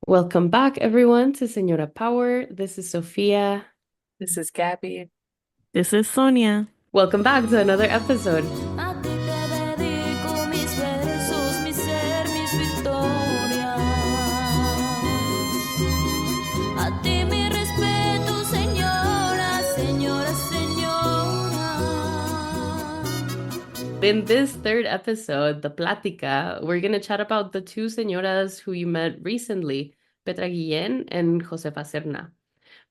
Welcome back, everyone, to Señora Power. This is Sophia. This is Gaby. This is Sonia. Welcome back to another episode. A ti te dedico mis versos, mi ser, mis victorias. A ti mi respeto, señora, señora, señora. In this third episode, the Plática, we're going to chat about the two señoras who you met recently, Petra Guillén and Josefa Serna,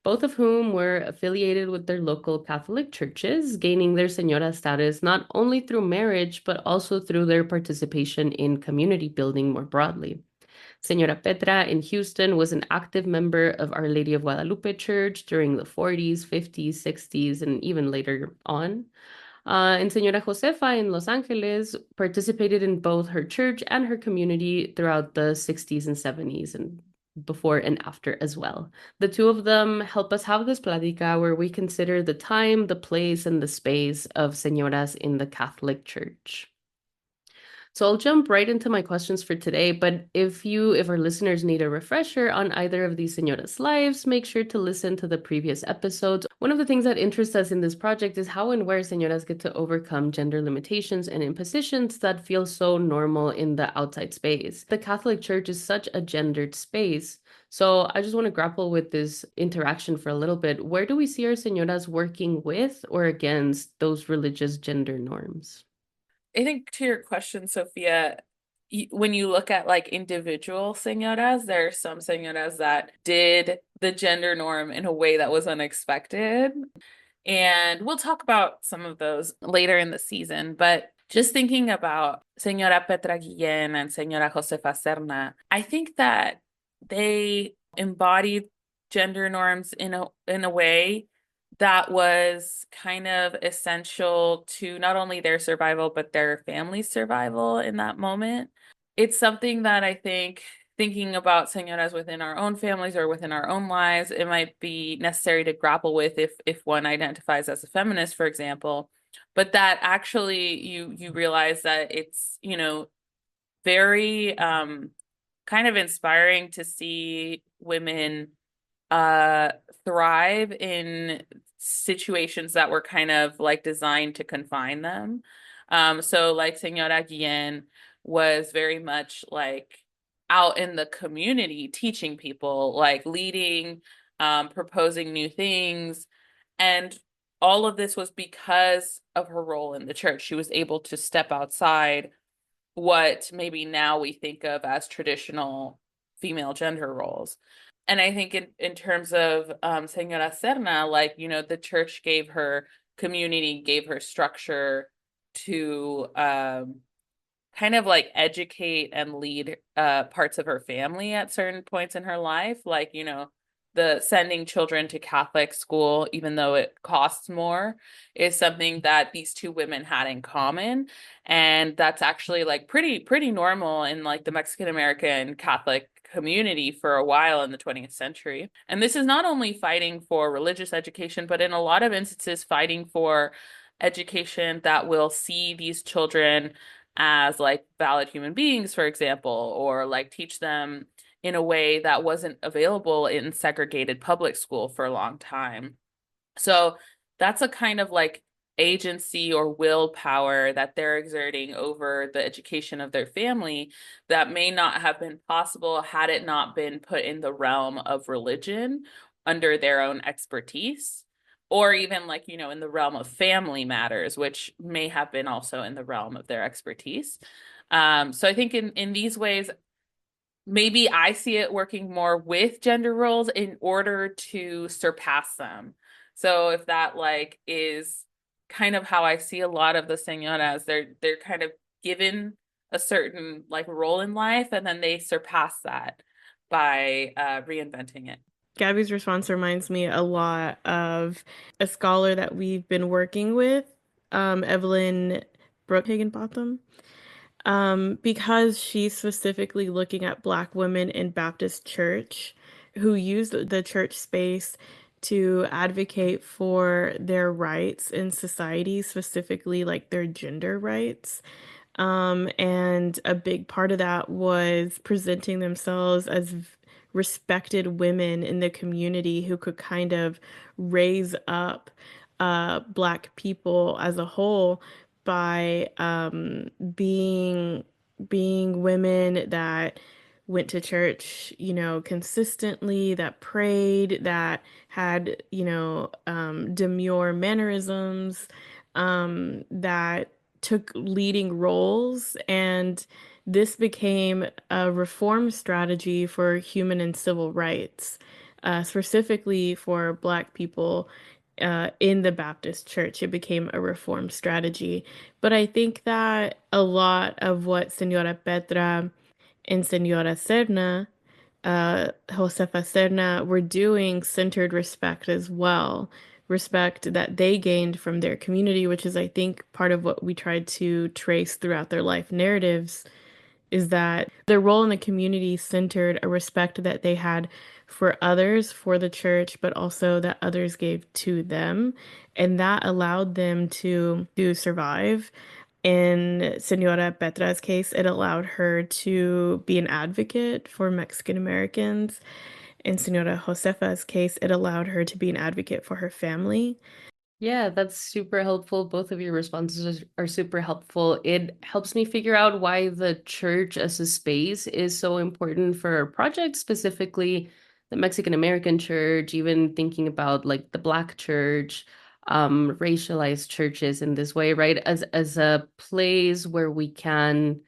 both of whom were affiliated with their local Catholic churches, gaining their señora status not only through marriage, but also through their participation in community building more broadly. Señora Petra in Houston was an active member of Our Lady of Guadalupe Church during the 40s, 50s, 60s, and even later on. And Señora Josefa in Los Angeles participated in both her church and her community throughout the 60s and 70s and before and after as well. The two of them help us have this plática where we consider the time, the place, and the space of señoras in the Catholic Church. So I'll jump right into my questions for today, but if our listeners need a refresher on either of these señoras' lives, make sure to listen to the previous episodes. One of the things that interests us in this project is how and where señoras get to overcome gender limitations and impositions that feel so normal in the outside space. The Catholic Church is such a gendered space. So I just want to grapple with this interaction for a little bit. Where do we see our señoras working with or against those religious gender norms? I think to your question, Sophia, when you look at like individual señoras, there are some señoras that did the gender norm in a way that was unexpected. And we'll talk about some of those later in the season. But just thinking about Señora Petra Guillén and Señora Josefa Serna, I think that they embodied gender norms in a way that was kind of essential to not only their survival, but their family's survival in that moment. It's something that I think thinking about señoras within our own families or within our own lives, it might be necessary to grapple with if one identifies as a feminist, for example. But that actually you realize that it's, very kind of inspiring to see women thrive in situations that were kind of like designed to confine them. So like Señora Guillen was very much like out in the community teaching people, like leading, proposing new things. And all of this was because of her role in the church. She was able to step outside what maybe now we think of as traditional female gender roles. And I think in terms of Señora Serna, like, the church gave her community, gave her structure to kind of like educate and lead parts of her family at certain points in her life. Like, the sending children to Catholic school, even though it costs more, is something that these two women had in common. And that's actually like pretty normal in like the Mexican American Catholic community for a while in the 20th century. And this is not only fighting for religious education, but in a lot of instances, fighting for education that will see these children as like valid human beings, for example, or like teach them in a way that wasn't available in segregated public school for a long time. So that's a kind of like agency or willpower that they're exerting over the education of their family that may not have been possible had it not been put in the realm of religion under their own expertise, or even like, in the realm of family matters, which may have been also in the realm of their expertise. So I think in these ways, maybe I see it working more with gender roles in order to surpass them. So if that like is kind of how I see a lot of the señoras, they're kind of given a certain like role in life and then they surpass that by reinventing it. Gabby's response reminds me a lot of a scholar that we've been working with, Evelyn Brooke Higginbotham, because she's specifically looking at Black women in Baptist church who use the church space to advocate for their rights in society, specifically like their gender rights. And a big part of that was presenting themselves as respected women in the community who could kind of raise up Black people as a whole by being women that went to church, consistently, that prayed, that had, demure mannerisms, that took leading roles. And this became a reform strategy for human and civil rights, specifically for Black people. In the Baptist church, it became a reform strategy. But I think that a lot of what Senora Petra and Señora Serna, Josefa Serna, were doing centered respect as well. Respect that they gained from their community, which is, I think, part of what we tried to trace throughout their life narratives, is that their role in the community centered a respect that they had for others, for the church, but also that others gave to them. And that allowed them to survive. In Senora Petra's case, it allowed her to be an advocate for Mexican Americans. In Senora Josefa's case, it allowed her to be an advocate for her family. Yeah, that's super helpful. Both of your responses are super helpful. It helps me figure out why the church as a space is so important for our project, specifically the Mexican American church, even thinking about like the Black church, racialized churches in this way, right? As a place where we can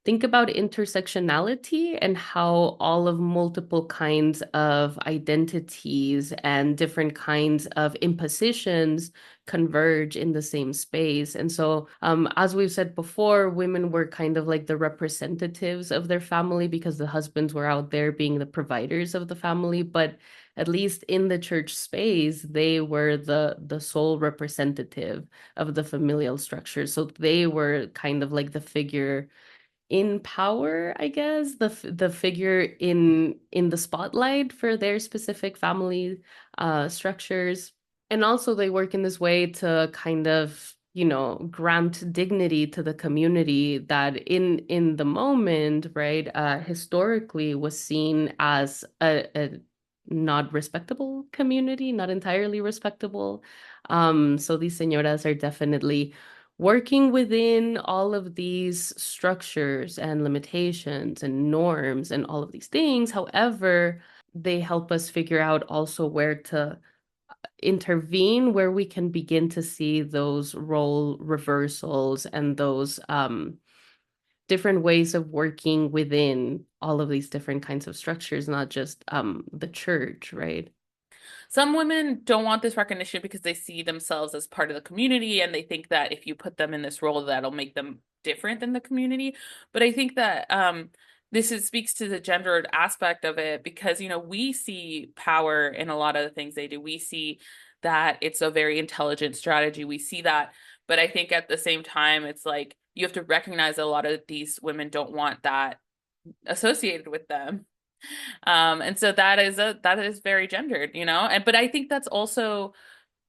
think about intersectionality and how all of multiple kinds of identities and different kinds of impositions converge in the same space. And so, as we've said before, women were kind of like the representatives of their family because the husbands were out there being the providers of the family. But at least in the church space, they were the sole representative of the familial structure. So they were kind of like the figure in power, I guess, the figure in the spotlight for their specific family structures. And also they work in this way to kind of, grant dignity to the community that in the moment, right, historically was seen as a not respectable community, not entirely respectable. So these señoras are definitely working within all of these structures and limitations and norms and all of these things. However, they help us figure out also where to intervene, where we can begin to see those role reversals and those different ways of working within all of these different kinds of structures, not just the church, right? Some women don't want this recognition because they see themselves as part of the community and they think that if you put them in this role, that'll make them different than the community. But I think that speaks to the gendered aspect of it because, we see power in a lot of the things they do. We see that it's a very intelligent strategy. We see that. But I think at the same time, it's like you have to recognize that a lot of these women don't want that associated with them. And so that is very gendered, but I think that's also,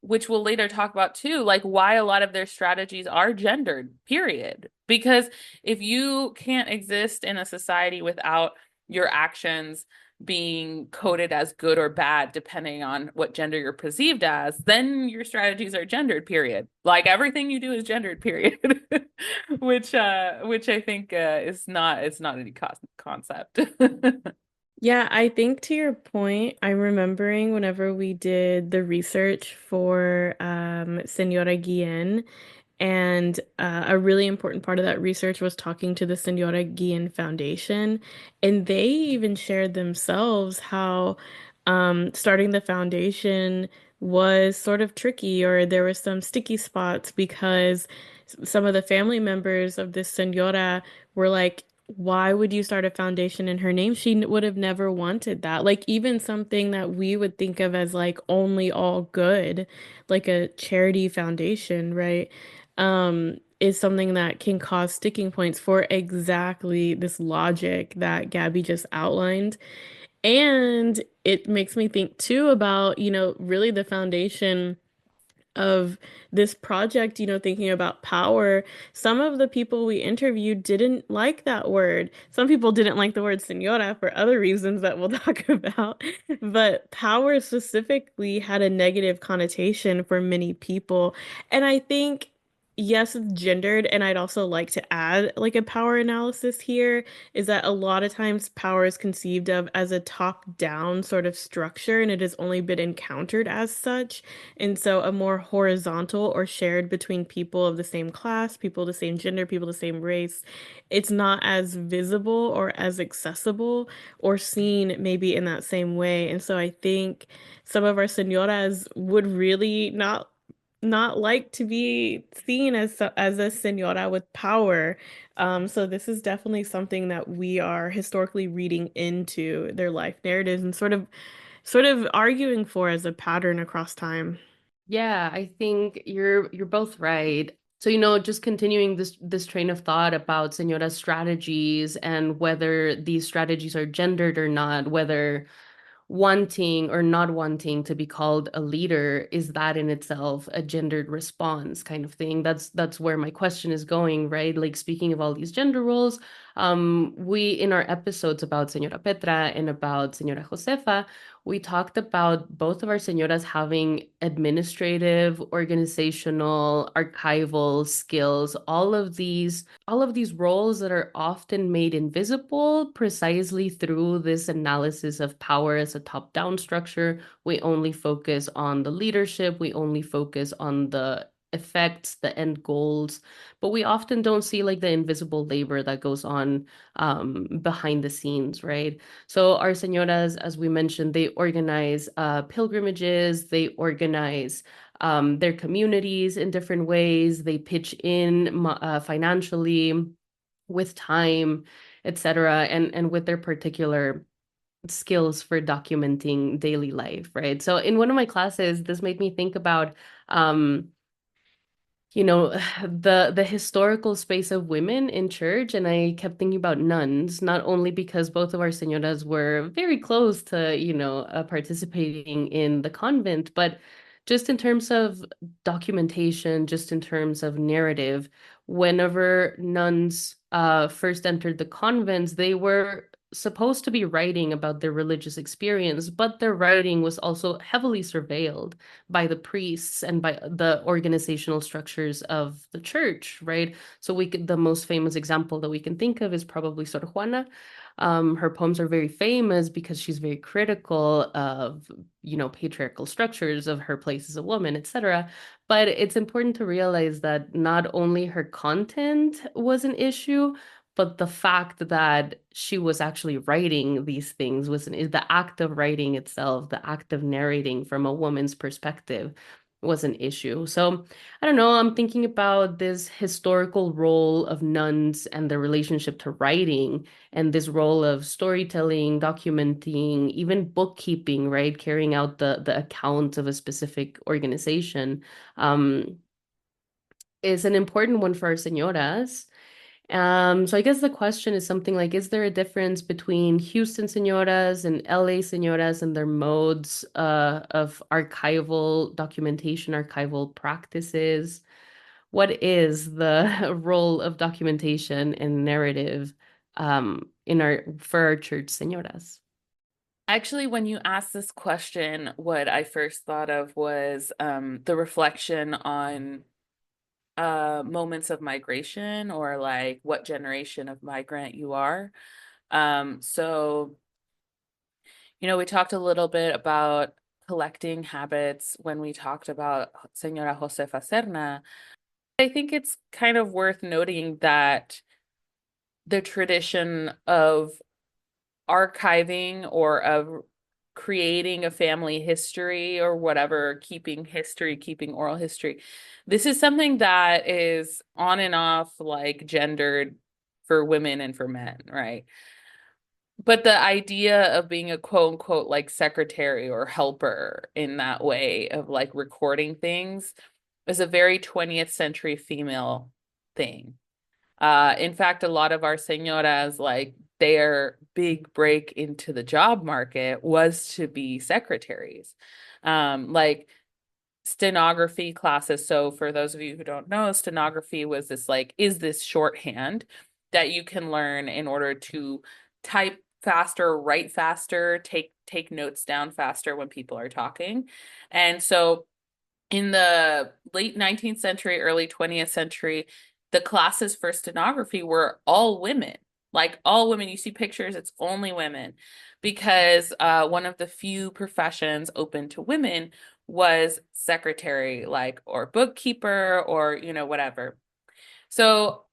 which we'll later talk about too, like why a lot of their strategies are gendered, period. Because if you can't exist in a society without your actions being coded as good or bad, depending on what gender you're perceived as, then your strategies are gendered, period. Like everything you do is gendered, period. which I think it's not any concept. Yeah, I think to your point, I'm remembering whenever we did the research for Senora Guillen, and a really important part of that research was talking to the Senora Guillen Foundation. And they even shared themselves how starting the foundation was sort of tricky, or there were some sticky spots because some of the family members of this Senora were like, why would you start a foundation in her name? She would have never wanted that. Like, even something that we would think of as like only all good, like a charity foundation, right? Is something that can cause sticking points for exactly this logic that Gabby just outlined. And it makes me think too about, really the foundation of this project, thinking about power, some of the people we interviewed didn't like that word. Some people didn't like the word señora for other reasons that we'll talk about. But power specifically had a negative connotation for many people. And I think, yes, it's gendered. And I'd also like to add like a power analysis here is that a lot of times power is conceived of as a top-down sort of structure, and it has only been encountered as such. And so a more horizontal or shared between people of the same class, people of the same gender, people of the same race, it's not as visible or as accessible or seen maybe in that same way. And so I think some of our señoras would really not like to be seen as a señora with power. So this is definitely something that we are historically reading into their life narratives and sort of arguing for as a pattern across time. Yeah, I think you're both right. So, just continuing this train of thought about Señora's strategies and whether these strategies are gendered or not, whether wanting or not wanting to be called a leader, is that in itself a gendered response kind of thing? That's where my question is going, right? Like, speaking of all these gender roles, we in our episodes about Señora Petra and about Señora Josefa, we talked about both of our señoras having administrative, organizational, archival skills, all of these roles that are often made invisible precisely through this analysis of power as a top-down structure. We only focus on the leadership, we only focus on the effects, the end goals, but we often don't see like the invisible labor that goes on behind the scenes, right? So our señoras, as we mentioned, they organize pilgrimages, they organize their communities in different ways, they pitch in financially, with time, etc., and with their particular skills for documenting daily life, right? So in one of my classes, this made me think about the historical space of women in church, and I kept thinking about nuns, not only because both of our señoras were very close to participating in the convent, but just in terms of documentation, just in terms of narrative. Whenever nuns first entered the convents, they were supposed to be writing about their religious experience, but their writing was also heavily surveilled by the priests and by the organizational structures of the church, right? So the most famous example that we can think of is probably Sor Juana. Her poems are very famous because she's very critical of, patriarchal structures of her place as a woman, etc. But it's important to realize that not only her content was an issue, but the fact that she was actually writing these things is the act of writing itself, the act of narrating from a woman's perspective was an issue. So I don't know, I'm thinking about this historical role of nuns and their relationship to writing and this role of storytelling, documenting, even bookkeeping, right? Carrying out the account of a specific organization is an important one for our señoras. So I guess the question is something like, is there a difference between Houston señoras and LA señoras and their modes of archival documentation, archival practices? What is the role of documentation and narrative for our church señoras? Actually, when you asked this question, what I first thought of was the reflection on moments of migration, or like what generation of migrant you are. So, we talked a little bit about collecting habits when we talked about Señora Josefa Serna. I think it's kind of worth noting that the tradition of archiving or of creating a family history or whatever, keeping history, keeping oral history, this is something that is on and off, like gendered for women and for men, right? But the idea of being a quote unquote like secretary or helper in that way of like recording things is a very 20th century female thing. In fact, a lot of our señoras, like their big break into the job market was to be secretaries. Like stenography classes. So for those of you who don't know, stenography was this like, is this shorthand that you can learn in order to type faster, write faster, take notes down faster when people are talking. And so in the late 19th century, early 20th century, the classes for stenography were all women. Like all women, you see pictures, it's only women, because one of the few professions open to women was secretary, like, or bookkeeper, or, you know, whatever. So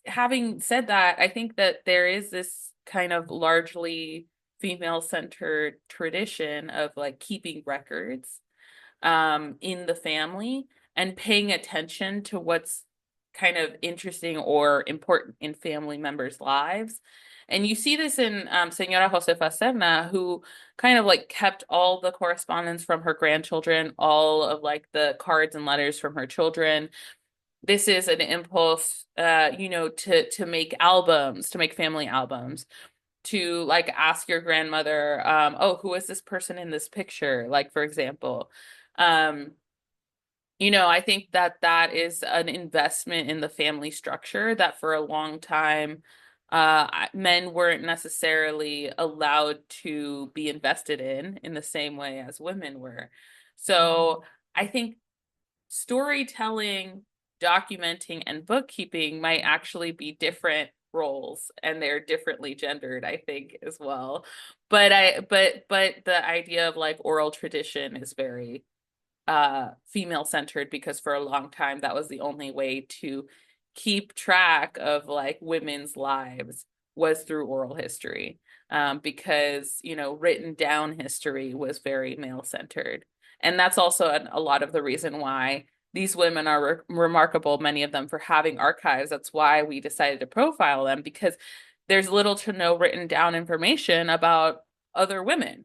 having said that, I think that there is this kind of largely female-centered tradition of like keeping records in the family and paying attention to what's kind of interesting or important in family members' lives. And you see this in Señora Josefa Serna, who kind of like kept all the correspondence from her grandchildren, all of like the cards and letters from her children. This is an impulse, you know, to make albums, to make family albums, to like ask your grandmother, oh, who is this person in this picture? Like, for example, um, you know, I think that that is an investment in the family structure that for a long time, men weren't necessarily allowed to be invested in the same way as women were. So I think storytelling, documenting, and bookkeeping might actually be different roles, and they're differently gendered, I think, as well. But the idea of like oral tradition is very female centered, because for a long time that was the only way to keep track of like women's lives was through oral history, because you know written down history was very male centered. And that's also a lot of the reason why these women are remarkable, many of them, for having archives. That's why we decided to profile them, because there's little to no written down information about other women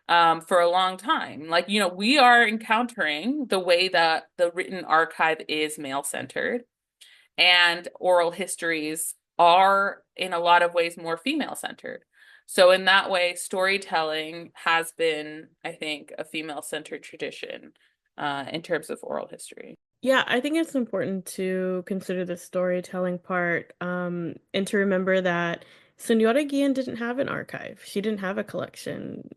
for a long time. Like, you know, we are encountering the way that the written archive is male-centered, and oral histories are, in a lot of ways, more female-centered. So in that way, storytelling has been, I think, a female-centered tradition in terms of oral history. Yeah, I think it's important to consider the storytelling part, and to remember that Senora Guillen didn't have an archive. She didn't have a collection.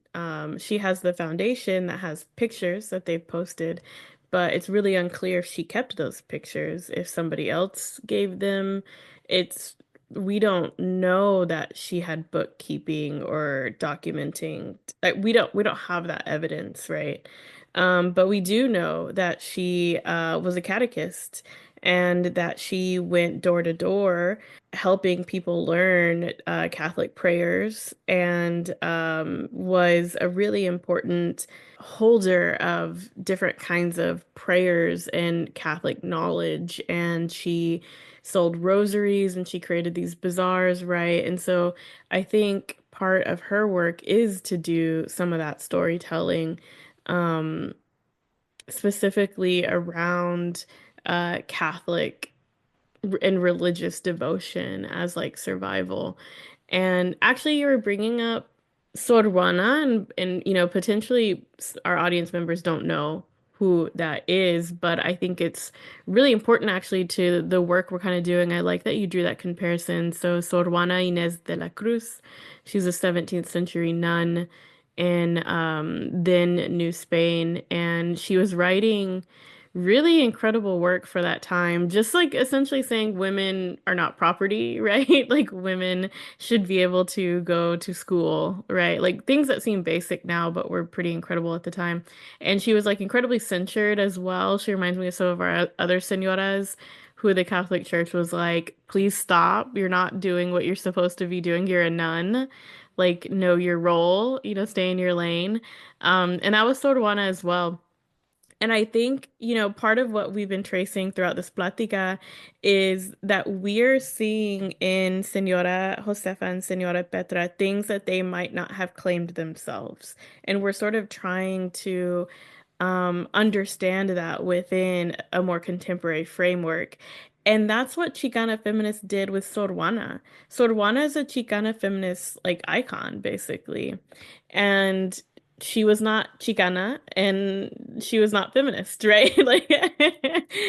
She has the foundation that has pictures that they've posted, but it's really unclear if she kept those pictures, if somebody else gave them. It's we don't know that she had bookkeeping or documenting. Like we don't have that evidence, right? But we do know that she was a catechist and that she went door to door helping people learn Catholic prayers, and was a really important holder of different kinds of prayers and Catholic knowledge. And she sold rosaries and she created these bazaars, right? And so I think part of her work is to do some of that storytelling, um, specifically around Catholic and religious devotion as like survival. And actually, you were bringing up Sor Juana, and you know, potentially our audience members don't know who that is, but I think it's really important actually to the work we're kind of doing. I like that you drew that comparison. So Sor Juana Inés de la Cruz, she's a 17th century nun in then New Spain, and she was writing really incredible work for that time, just like essentially saying women are not property, right? Like women should be able to go to school, right? Like things that seem basic now, but were pretty incredible at the time. And she was like incredibly censured as well. She reminds me of some of our other señoras who the Catholic Church was like, please stop. You're not doing what you're supposed to be doing. You're a nun. Like, know your role, you know, stay in your lane. And that was Sor Juana as well. And I think, you know, part of what we've been tracing throughout this plática is that we're seeing in Señora Josefa and Señora Petra things that they might not have claimed themselves. And we're sort of trying to understand that within a more contemporary framework. And that's what Chicana feminists did with Sor Juana. Sor Juana is a Chicana feminist like icon, basically. And she was not Chicana and she was not feminist, right? Like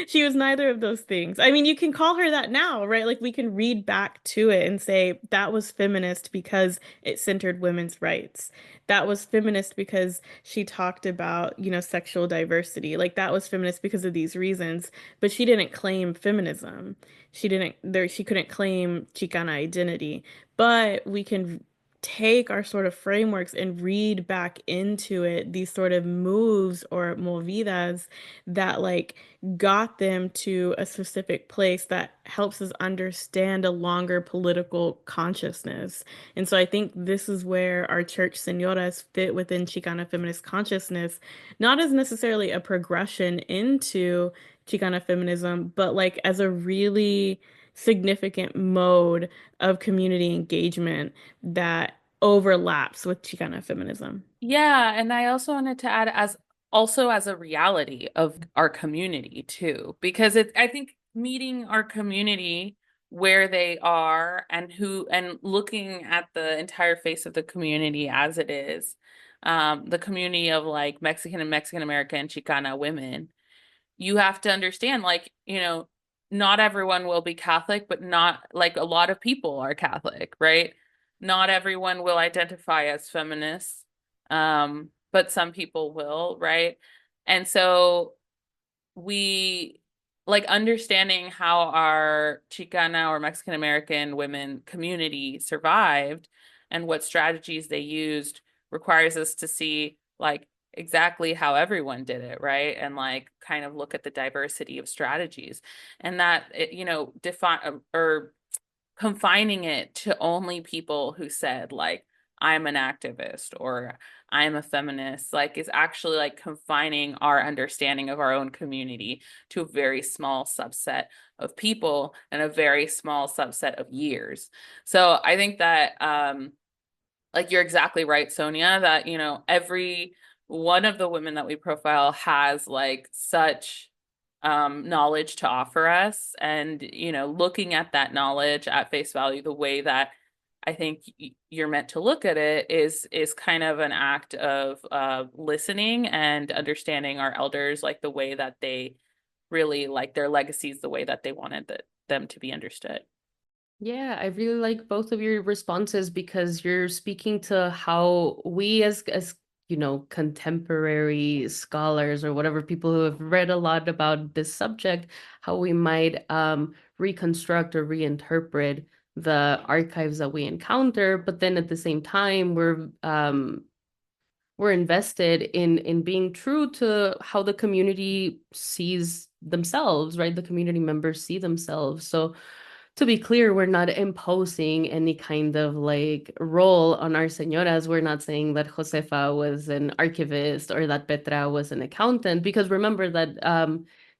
she was neither of those things. I mean, you can call her that now, right? Like we can read back to it and say that was feminist because it centered women's rights. That was feminist because she talked about, sexual diversity. Like that was feminist because of these reasons, but she didn't claim feminism. She couldn't claim Chicana identity. But we can take our sort of frameworks and read back into it these sort of moves or movidas that like got them to a specific place that helps us understand a longer political consciousness. And so I think this is where our church señoras fit within Chicana feminist consciousness, not as necessarily a progression into Chicana feminism, but like as a really significant mode of community engagement that overlaps with Chicana feminism. Yeah, and I also wanted to add as a reality of our community too, because I think meeting our community where they are and looking at the entire face of the community as it is, the community of like Mexican and Mexican American Chicana women, you have to understand, like, not everyone will be Catholic, but not like a lot of people are Catholic, right? Not everyone will identify as feminists, but some people will, right? And so we like understanding how our Chicana or Mexican American women community survived and what strategies they used requires us to see like exactly how everyone did it, right? And like kind of look at the diversity of strategies and that define or confining it to only people who said like I'm an activist or I'm a feminist, like is actually like confining our understanding of our own community to a very small subset of people and a very small subset of years. So I think that like you're exactly right, Sonia, that every one of the women that we profile has like such knowledge to offer us, and looking at that knowledge at face value the way that I think you're meant to look at it is kind of an act of listening and understanding our elders, like the way that they really like their legacies, the way that they wanted them to be understood. Yeah, I really like both of your responses because you're speaking to how we as contemporary scholars or whatever, people who have read a lot about this subject, how we might reconstruct or reinterpret the archives that we encounter, but then at the same time we're invested in being true to how the community sees themselves, right? The community members see themselves. So to be clear, we're not imposing any kind of like role on our señoras. We're not saying that Josefa was an archivist or that Petra was an accountant, because remember that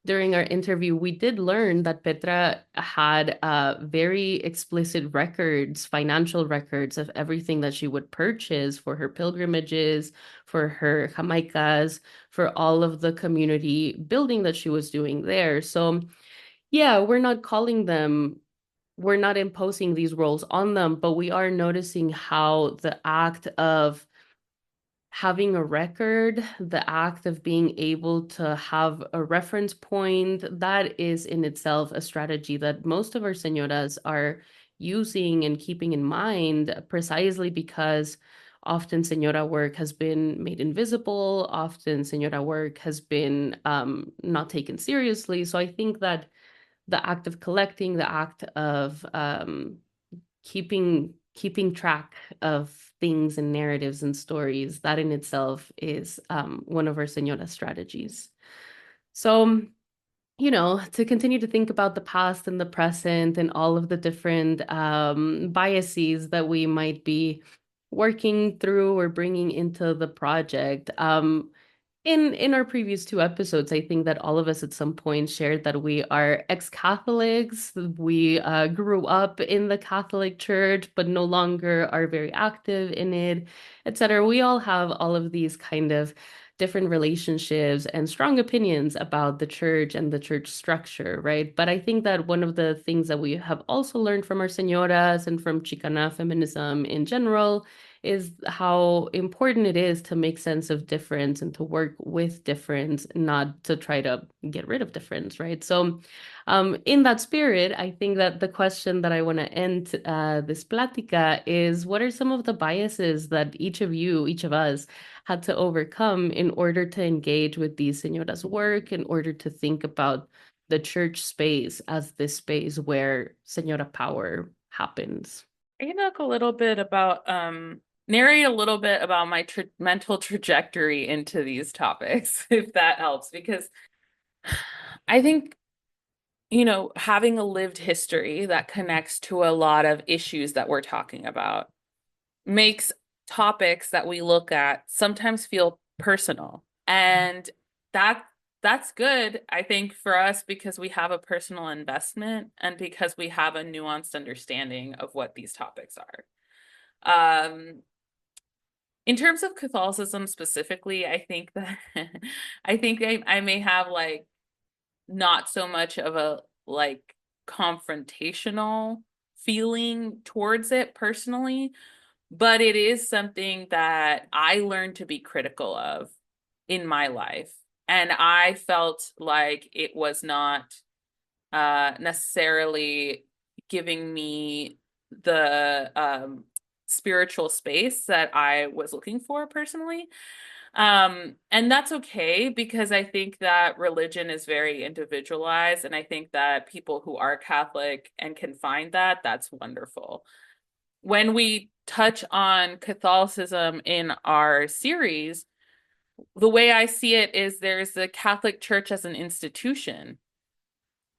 during our interview, we did learn that Petra had very explicit records, financial records of everything that she would purchase for her pilgrimages, for her jamaicas, for all of the community building that she was doing there. So yeah, we're not imposing these roles on them, but we are noticing how the act of having a record, the act of being able to have a reference point, that is in itself a strategy that most of our señoras are using and keeping in mind, precisely because often señora work has been made invisible, often señora work has been not taken seriously. So I think that the act of collecting, the act of keeping track of things and narratives and stories, that in itself is one of our señora strategies. So, to continue to think about the past and the present and all of the different biases that we might be working through or bringing into the project. In our previous two episodes, I think that all of us at some point shared that we are ex-Catholics. We grew up in the Catholic Church, but no longer are very active in it, etc. We all have all of these kind of different relationships and strong opinions about the church and the church structure, right? But I think that one of the things that we have also learned from our señoras and from Chicana feminism in general is how important it is to make sense of difference and to work with difference, not to try to get rid of difference, right? So in that spirit, I think that the question that I want to end this plática is, what are some of the biases that each of us, had to overcome in order to engage with these señoras' work, in order to think about the church space as this space where señora power happens? I can talk a little bit about, narrate a little bit about my mental trajectory into these topics, if that helps, because I think, having a lived history that connects to a lot of issues that we're talking about makes topics that we look at sometimes feel personal. And that's good, I think, for us because we have a personal investment and because we have a nuanced understanding of what these topics are. In terms of Catholicism specifically, I think that I may have like not so much of a like confrontational feeling towards it personally, but it is something that I learned to be critical of in my life. And I felt like it was not necessarily giving me the spiritual space that I was looking for personally. And that's okay because I think that religion is very individualized. And I think that people who are Catholic and can find that, that's wonderful. When we touch on Catholicism in our series, the way I see it is there's the Catholic Church as an institution.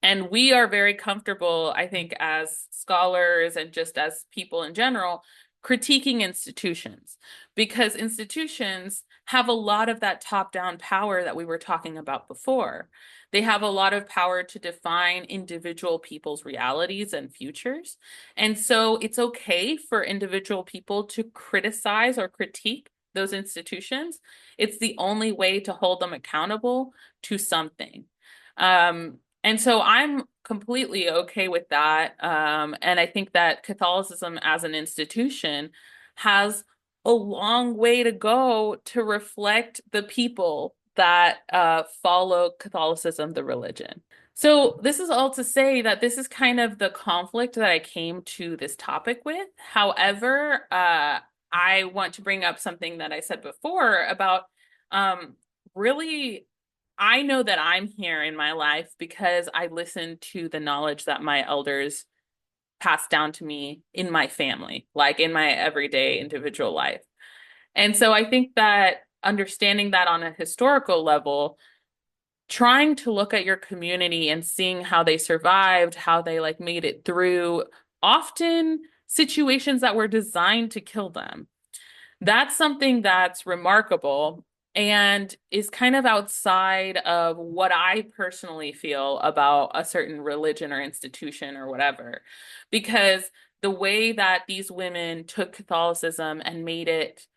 And we are very comfortable, I think, as scholars and just as people in general, critiquing institutions because institutions have a lot of that top-down power that we were talking about before. They have a lot of power to define individual people's realities and futures. And so it's okay for individual people to criticize or critique those institutions. It's the only way to hold them accountable to something. And so I'm completely okay with that. And I think that Catholicism as an institution has a long way to go to reflect the people that follow Catholicism, the religion. So this is all to say that this is kind of the conflict that I came to this topic with. However, I want to bring up something that I said before about really, I know that I'm here in my life because I listened to the knowledge that my elders passed down to me in my family, like in my everyday individual life. And so I think that understanding that on a historical level, trying to look at your community and seeing how they survived, how they like made it through often situations that were designed to kill them. That's something that's remarkable and is kind of outside of what I personally feel about a certain religion or institution or whatever. Because the way that these women took Catholicism and made it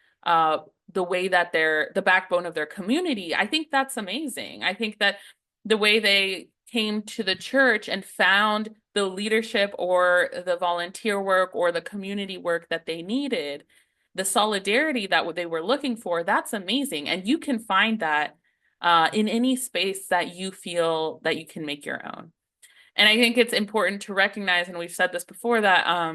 the way that they're the backbone of their community, I think that's amazing. I think that the way they came to the church and found the leadership or the volunteer work or the community work that they needed, the solidarity that they were looking for, that's amazing. And you can find that in any space that you feel that you can make your own. And I think it's important to recognize, and we've said this before, that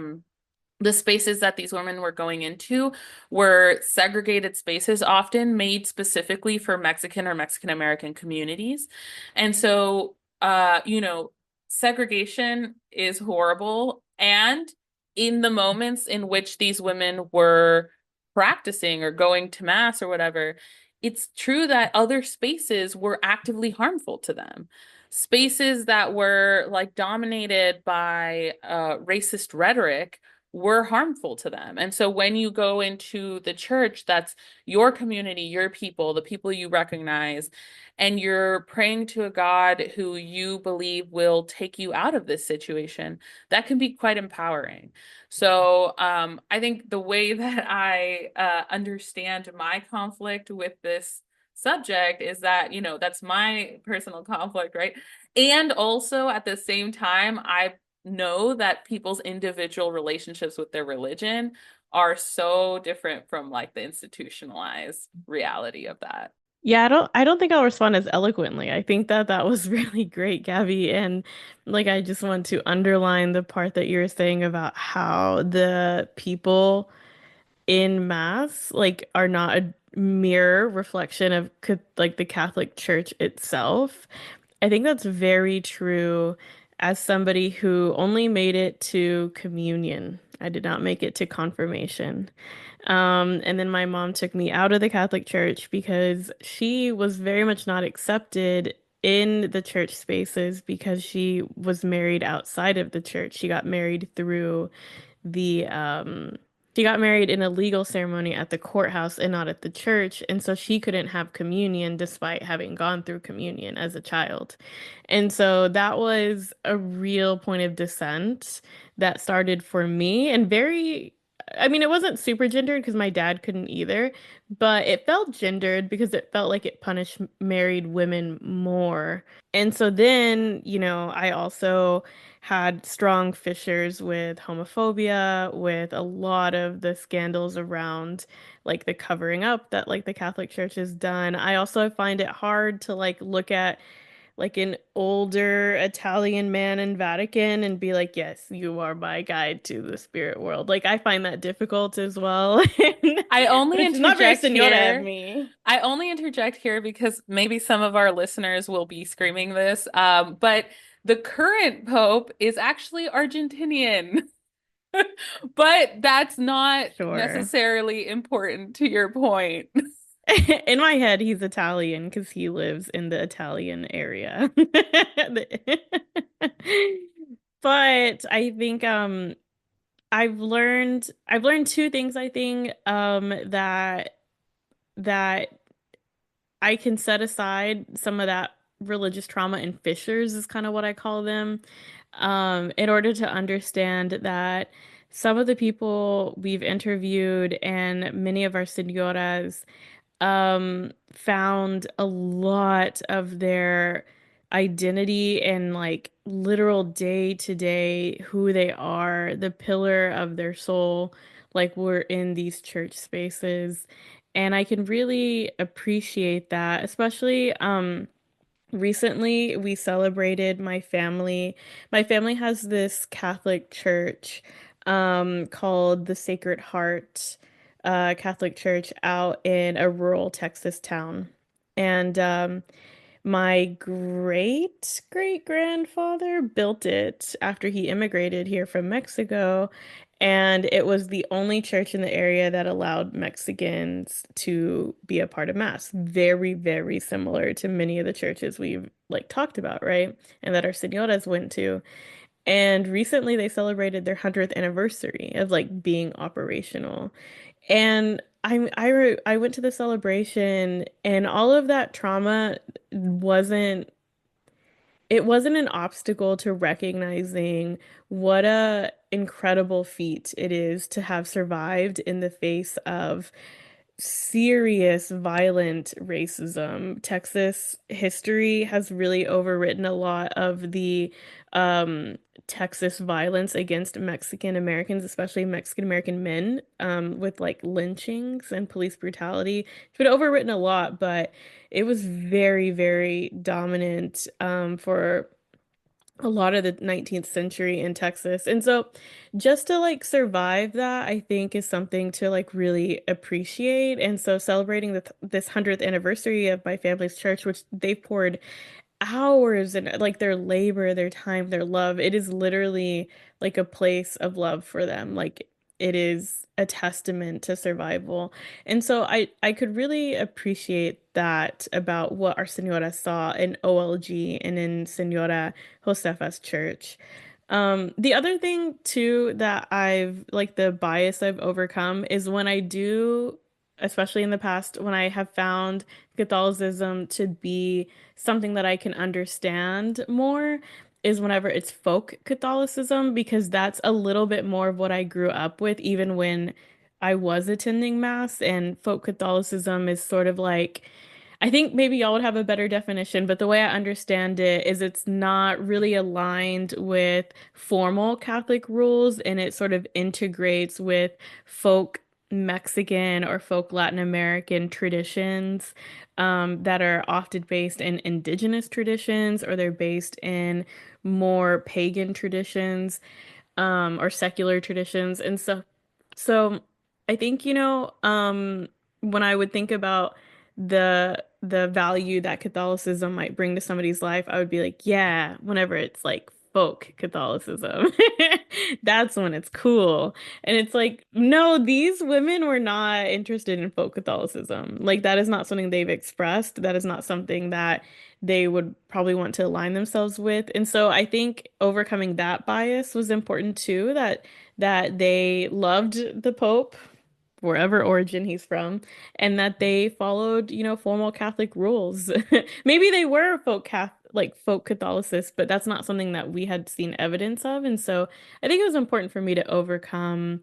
the spaces that these women were going into were segregated spaces, often made specifically for Mexican or Mexican American communities. And so, segregation is horrible. And in the moments in which these women were practicing or going to mass or whatever, it's true that other spaces were actively harmful to them. Spaces that were like dominated by racist rhetoric were harmful to them. And so when you go into the church, that's your community, your people, the people you recognize, and you're praying to a God who you believe will take you out of this situation, that can be quite empowering. So I think the way that I understand my conflict with this subject is that, that's my personal conflict, right? And also at the same time, I know that people's individual relationships with their religion are so different from like the institutionalized reality of that. Yeah, I don't think I'll respond as eloquently. I think that that was really great, Gabby. And like I just want to underline the part that you were saying about how the people in mass like are not a mirror reflection of like the Catholic Church itself. I think that's very true as somebody who only made it to communion. I did not make it to confirmation. And then my mom took me out of the Catholic Church because she was very much not accepted in the church spaces because she was married outside of the church. The she got married in a legal ceremony at the courthouse and not at the church, and so she couldn't have communion despite having gone through communion as a child. And so that was a real point of dissent that started for me and very I mean, it wasn't super gendered because my dad couldn't either, but it felt gendered because it felt like it punished married women more. And so then, I also had strong fissures with homophobia, with a lot of the scandals around like the covering up that like the Catholic Church has done. I also find it hard to like look at like an older Italian man in Vatican and be like, yes, you are my guide to the spirit world. Like I find that difficult as well. I only Which is not very interject Señora of here. me. I only interject here because maybe some of our listeners will be screaming this. But the current pope is actually Argentinian. But that's not Sure. necessarily important to your point. In my head, he's Italian because he lives in the Italian area. But I think I've learned two things I think that I can set aside some of that religious trauma and fissures is kind of what I call them, in order to understand that some of the people we've interviewed and many of our señoras found a lot of their identity and like literal day to day who they are, the pillar of their soul, like we're in these church spaces. And I can really appreciate that, especially recently we celebrated my family. My family has this Catholic church called the Sacred Heart Catholic Church out in a rural Texas town. And my great great grandfather built it after he immigrated here from Mexico. And it was the only church in the area that allowed Mexicans to be a part of Mass. Very, very similar to many of the churches we've like talked about, right? And that our señoras went to. And recently they celebrated their 100th anniversary of like being operational. And I went to the celebration and all of that trauma wasn't it wasn't an obstacle to recognizing what a incredible feat it is to have survived in the face of serious violent racism. Texas history has really overwritten a lot of the um, Texas violence against Mexican Americans, especially Mexican American men, with like lynchings and police brutality. It's been overwritten a lot, but it was very, very dominant for a lot of the 19th century in Texas. And so just to like survive that, I think is something to like really appreciate. And so celebrating this 100th anniversary of my family's church, which they poured hours and like their labor, their time, their love. It is literally like a place of love for them. Like it is a testament to survival. And so I could really appreciate that about what our Señora saw in OLG and in Señora Josefa's church. The other thing too that I've like the bias I've overcome is when I do, especially in the past, when I have found Catholicism to be something that I can understand more, is whenever it's folk Catholicism, because that's a little bit more of what I grew up with, even when I was attending Mass. And folk Catholicism is sort of like I think maybe y'all would have a better definition, but the way I understand it is it's not really aligned with formal Catholic rules, and it sort of integrates with folk Mexican or folk Latin American traditions that are often based in indigenous traditions, or they're based in more pagan traditions or secular traditions. And so I think, when I would think about the value that Catholicism might bring to somebody's life, I would be like, yeah, whenever it's like folk Catholicism, that's when it's cool. And it's like, no, these women were not interested in folk Catholicism. Like, that is not something they've expressed. That is not something that they would probably want to align themselves with. And so I think overcoming that bias was important too, that they loved the Pope, wherever origin he's from, and that they followed, formal Catholic rules. Maybe they were folk Catholicists, but that's not something that we had seen evidence of. And so I think it was important for me to overcome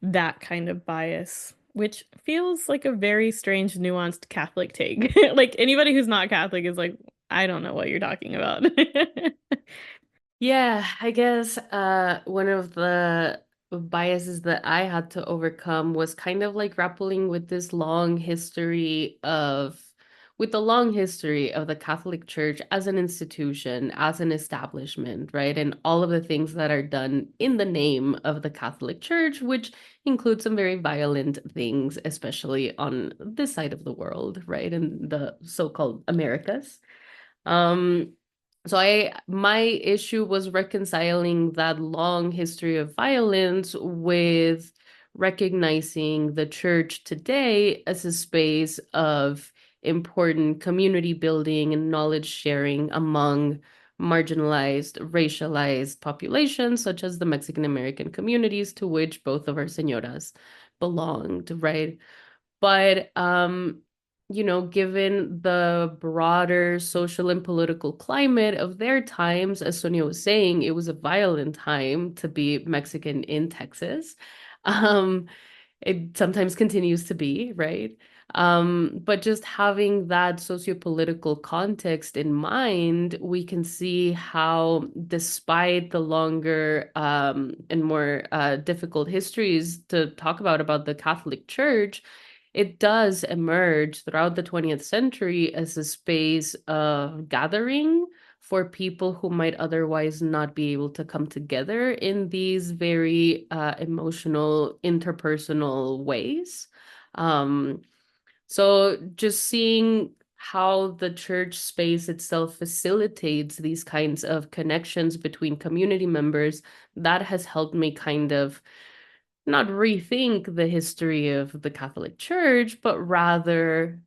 that kind of bias, which feels like a very strange, nuanced Catholic take. Like anybody who's not Catholic is like, I don't know what you're talking about. Yeah, I guess one of the biases that I had to overcome was kind of like grappling with with the long history of the Catholic Church as an institution, as an establishment, right? And all of the things that are done in the name of the Catholic Church, which includes some very violent things, especially on this side of the world, right? In the so-called Americas. Um, my issue was reconciling that long history of violence with recognizing the church today as a space of important community building and knowledge sharing among marginalized, racialized populations, such as the Mexican American communities to which both of our señoras belonged, right? But given the broader social and political climate of their times, as Sonia was saying, it was a violent time to be Mexican in Texas. Um, it sometimes continues to be, right? But just having that sociopolitical context in mind, we can see how, despite the longer and more difficult histories to talk about the Catholic Church, it does emerge throughout the 20th century as a space of gathering for people who might otherwise not be able to come together in these very emotional, interpersonal ways. Um, so just seeing how the church space itself facilitates these kinds of connections between community members, that has helped me kind of not rethink the history of the Catholic Church, but rather,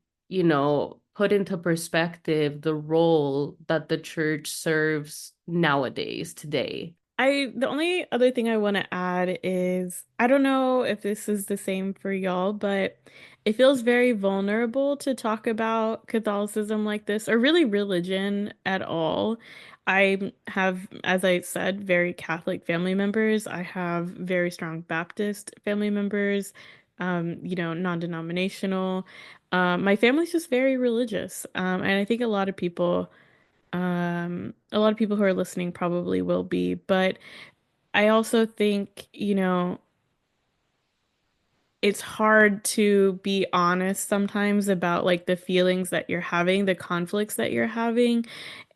put into perspective the role that the church serves nowadays, today. The only other thing I want to add is I don't know if this is the same for y'all, but it feels very vulnerable to talk about Catholicism like this, or really religion at all. I have, as I said, very Catholic family members. I have very strong Baptist family members, non-denominational. My family's just very religious. And I think a lot of people who are listening probably will be, but I also think, it's hard to be honest sometimes about like the feelings that you're having, the conflicts that you're having.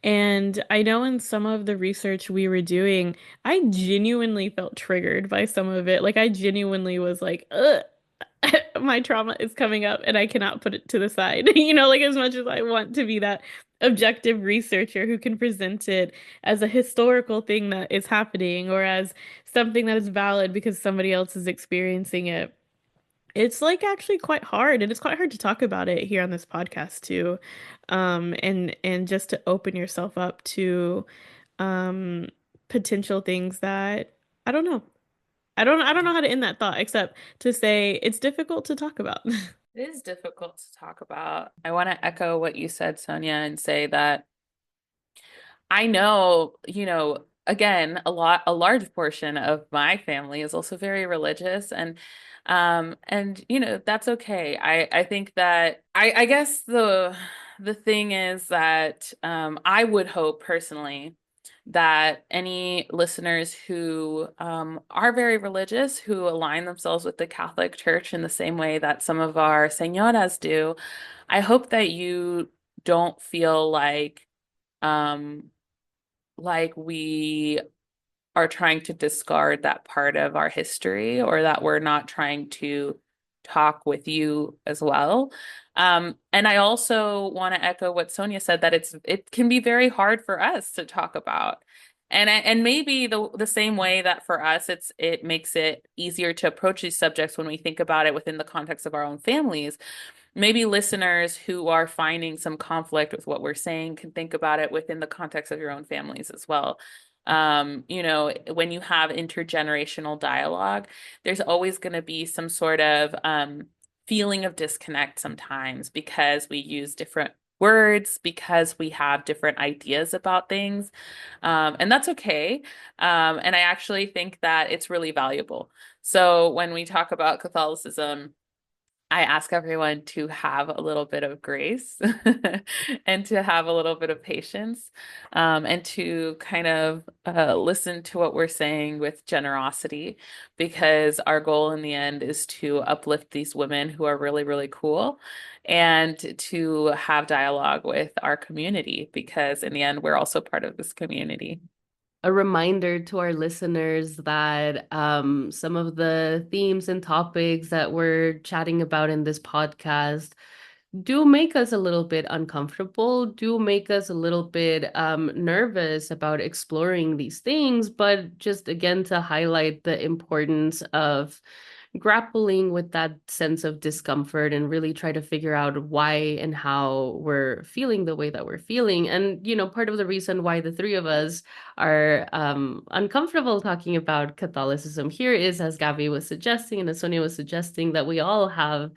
And I know in some of the research we were doing, I genuinely felt triggered by some of it. Like I genuinely was like, ugh, my trauma is coming up and I cannot put it to the side. Like as much as I want to be that objective researcher who can present it as a historical thing that is happening or as something that is valid because somebody else is experiencing it. It's like actually quite hard, and it's quite hard to talk about it here on this podcast too. And just to open yourself up to um potential things that I don't know. I don't know how to end that thought except to say it's difficult to talk about. It is difficult to talk about. I want to echo what you said, Sonia, and say that I know, again, a large portion of my family is also very religious, and that's okay. I think that I guess the thing is that I would hope personally that any listeners who are very religious, who align themselves with the Catholic Church in the same way that some of our señoras do, I hope that you don't feel um, like we are trying to discard that part of our history, or that we're not trying to talk with you as well. And I also want to echo what Sonia said, that it can be very hard for us to talk about. And maybe the same way that for us it makes it easier to approach these subjects when we think about it within the context of our own families. Maybe listeners who are finding some conflict with what we're saying can think about it within the context of your own families as well. When you have intergenerational dialogue, there's always going to be some sort of feeling of disconnect sometimes, because we use different words, because we have different ideas about things. And that's okay. And I actually think that it's really valuable. So when we talk about Catholicism, I ask everyone to have a little bit of grace and to have a little bit of patience, and to kind of listen to what we're saying with generosity, because our goal in the end is to uplift these women who are really, really cool, and to have dialogue with our community, because in the end, we're also part of this community. A reminder to our listeners that some of the themes and topics that we're chatting about in this podcast do make us a little bit uncomfortable, do make us a little bit nervous about exploring these things, but just again to highlight the importance of grappling with that sense of discomfort and really try to figure out why and how we're feeling the way that we're feeling. And, part of the reason why the three of us are uncomfortable talking about Catholicism here is, as Gaby was suggesting and as Sonia was suggesting, that we all have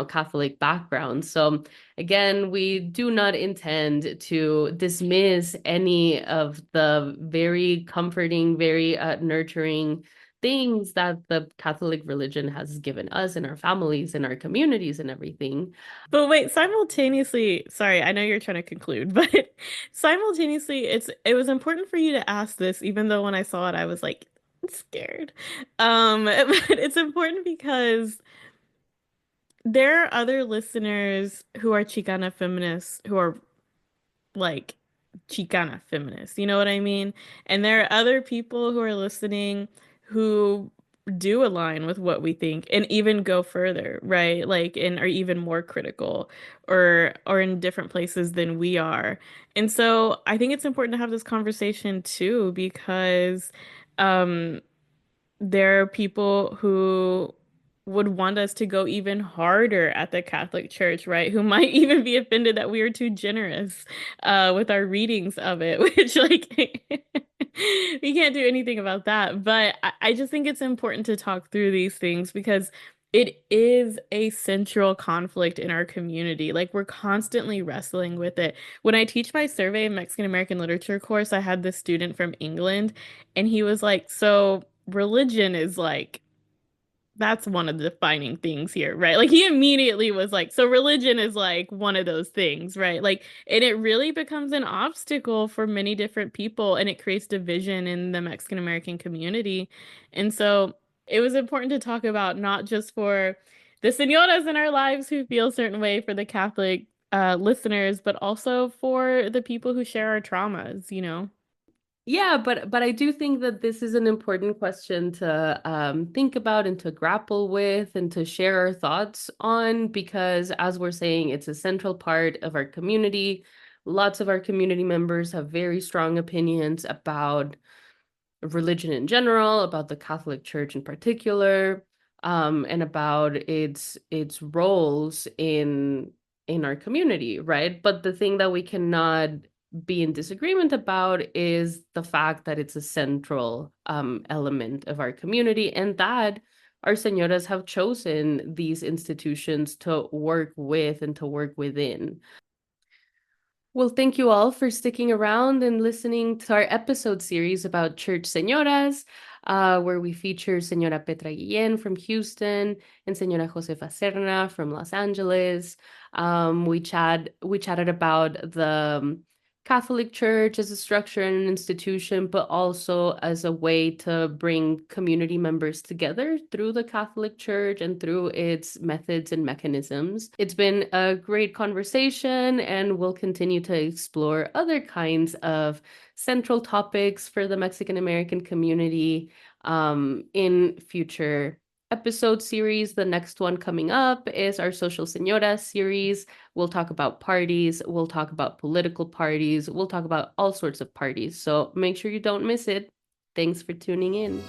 Catholic backgrounds. So again, we do not intend to dismiss any of the very comforting, very nurturing things that the Catholic religion has given us and our families and our communities and everything. But wait, simultaneously, sorry, I know you're trying to conclude, but simultaneously, it was important for you to ask this, even though when I saw it, I was like scared. But it's important because there are other listeners who are Chicana feminists who are like Chicana feminists. You know what I mean? And there are other people who are listening who do align with what we think and even go further, right? Like, and are even more critical or in different places than we are. And so I think it's important to have this conversation too, because um there are people who would want us to go even harder at the Catholic Church, right? Who might even be offended that we are too generous with our readings of it, which like we can't do anything about that. But I just think it's important to talk through these things because it is a central conflict in our community. Like we're constantly wrestling with it. When I teach my survey and Mexican American literature course, I had this student from England and he was like, so religion is like that's one of the defining things here, right? Like he immediately was like, so religion is like one of those things, right? Like, and it really becomes an obstacle for many different people and it creates division in the Mexican American community. And so it was important to talk about not just for the señoras in our lives who feel a certain way, for the Catholic listeners, but also for the people who share our traumas, you know? Yeah, but I do think that this is an important question to think about and to grapple with and to share our thoughts on, because as we're saying, it's a central part of our community. Lots of our community members have very strong opinions about religion in general, about the Catholic Church in particular, and about its roles in our community, right? But the thing that we cannot be in disagreement about is the fact that it's a central element of our community, and that our señoras have chosen these institutions to work with and to work within. Well, thank you all for sticking around and listening to our episode series about Church Señoras. where we feature Señora Petra Guillén from Houston and Señora Josefa Serna from Los Angeles. We chatted about the Catholic Church as a structure and an institution, but also as a way to bring community members together through the Catholic Church and through its methods and mechanisms. It's been a great conversation, and we'll continue to explore other kinds of central topics for the Mexican American community in future episode series. The next one coming up is our Social Señoras series. We'll talk about parties, we'll talk about political parties, we'll talk about all sorts of parties. So make sure you don't miss it. Thanks for tuning in.